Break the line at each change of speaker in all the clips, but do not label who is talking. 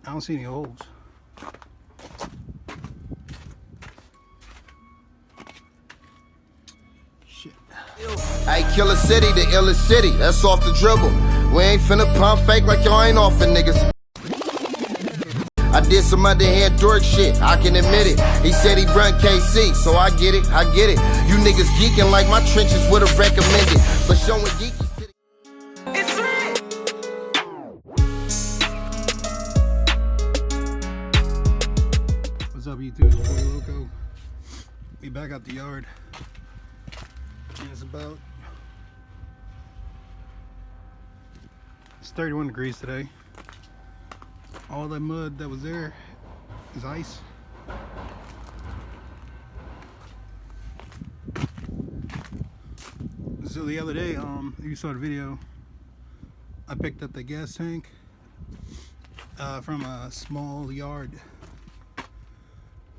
I don't see any holes. Shit.
Hey, Killer City, the illest city. That's off the dribble. We ain't finna pump fake like y'all ain't off for niggas. I did some underhand dork shit, I can admit it. He said he run KC, so I get it, I get it. You niggas geeking like my trenches would've recommended. But showing geekies to the... It's lit!
What's up, YouTube? It's Catloco. We back out the yard. And it's 31 degrees today. All that mud that was there is ice. So the other day, you saw the video, I picked up the gas tank from a small yard.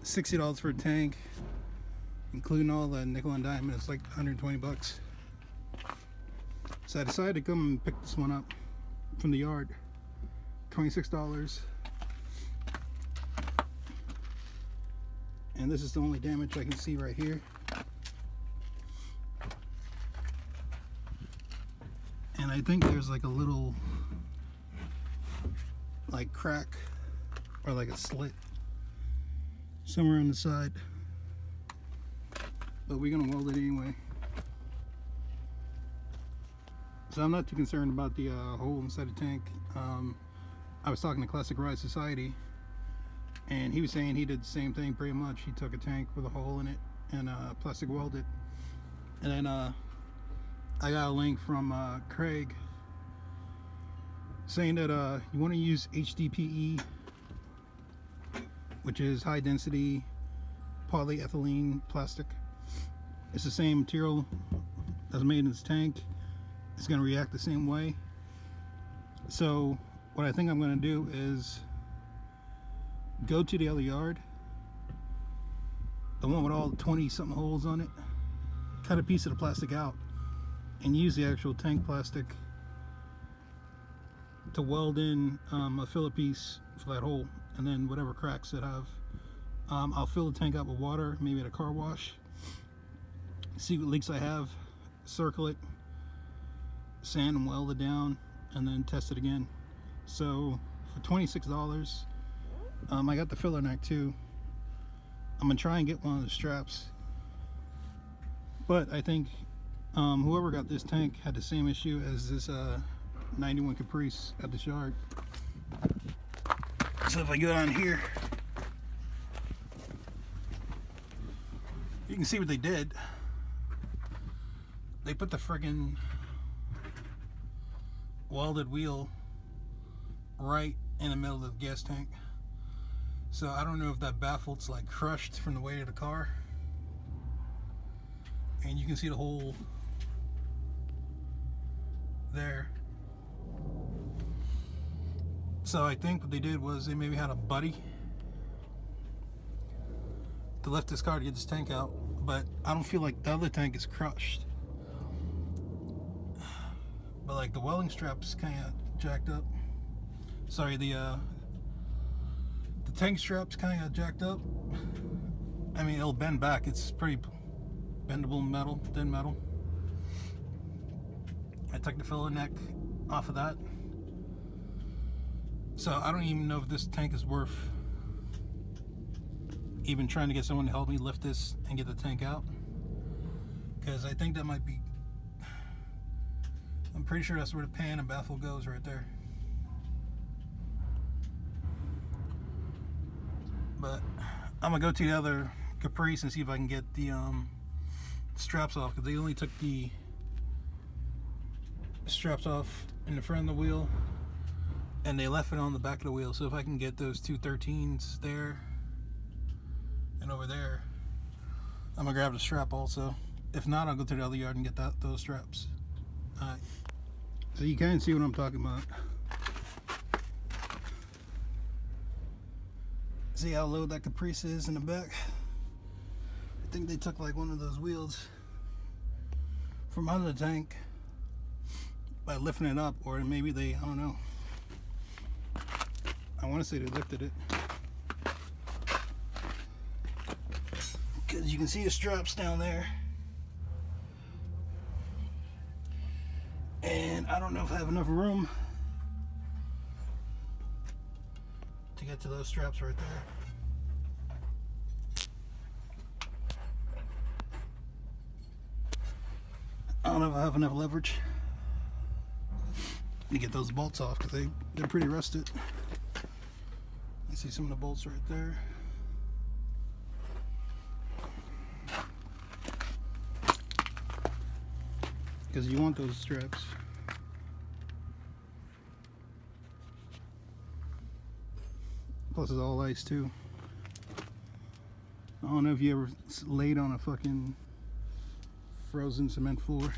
$60 for a tank, including all the nickel and dime. It's like 120 bucks. So I decided to come and pick this one up from the yard. $26. And this is the only damage I can see right here. And I think there's like a little like crack or like a slit somewhere on the side, but we're gonna weld it anyway. So I'm not too concerned about the hole inside the tank. I was talking to Classic Ride Society, and he was saying he did the same thing pretty much. He took a tank with a hole in it and plastic welded. And then I got a link from Craig saying that you want to use HDPE, which is high density polyethylene plastic. It's the same material that's made in this tank. It's going to react the same way. So what I think I'm going to do is go to the other yard, the one with all 20 something holes on it, cut a piece of the plastic out and use the actual tank plastic to weld in a filler piece for that hole, and then whatever cracks it have, I'll fill the tank up with water, maybe at a car wash, see what leaks I have, circle it, sand and weld it down, and then test it again. So for $26, I got the filler neck too. I'm gonna try and get one of the straps, but I think whoever got this tank had the same issue as this 91 Caprice at this yard. So if I go down here, you can see what they did. They put the friggin' welded wheel right in the middle of the gas tank. So I don't know if that baffle's like crushed from the weight of the car. And you can see the hole there. So I think what they did was they maybe had a buddy to lift this car to get this tank out, but I don't feel like the other tank is crushed. But like the welding strap's kind of jacked up. Sorry, the tank strap's kind of jacked up. I mean, it'll bend back. It's pretty bendable metal, thin metal. I took the filler neck off of that. So I don't even know if this tank is worth even trying to get someone to help me lift this and get the tank out, because I think that might be, I'm pretty sure that's where the pan and baffle goes, right there. But I'm gonna go to the other Caprice and see if I can get the straps off, because they only took the straps off in the front of the wheel and they left it on the back of the wheel. So if I can get those two 13s there and over there, I'm gonna grab the strap also. If not, I'll go to the other yard and get those straps. Alright, so you can see what I'm talking about. See how low that Caprice is in the back? I think they took like one of those wheels from under the tank by lifting it up, or maybe they, I don't know. I want to say they lifted it. Because you can see the straps down there. And I don't know if I have enough room to get to those straps right there. I don't know if I have enough leverage to get those bolts off because they're pretty rusted. I see some of the bolts right there. Because you want those straps. Plus it's all ice too. I don't know if you ever laid on a fucking frozen cement floor.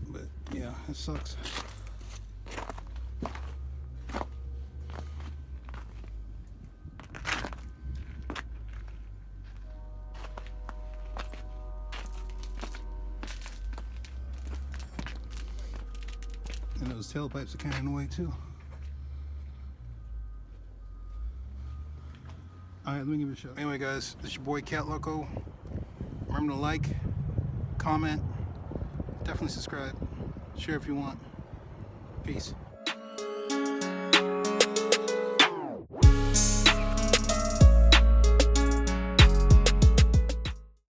But yeah, it sucks. And those tailpipes are kind of in the way too. Alright, let me give it a shot. Anyway guys, this is your boy Catloco. Remember to like, comment, definitely subscribe, share if you want. Peace.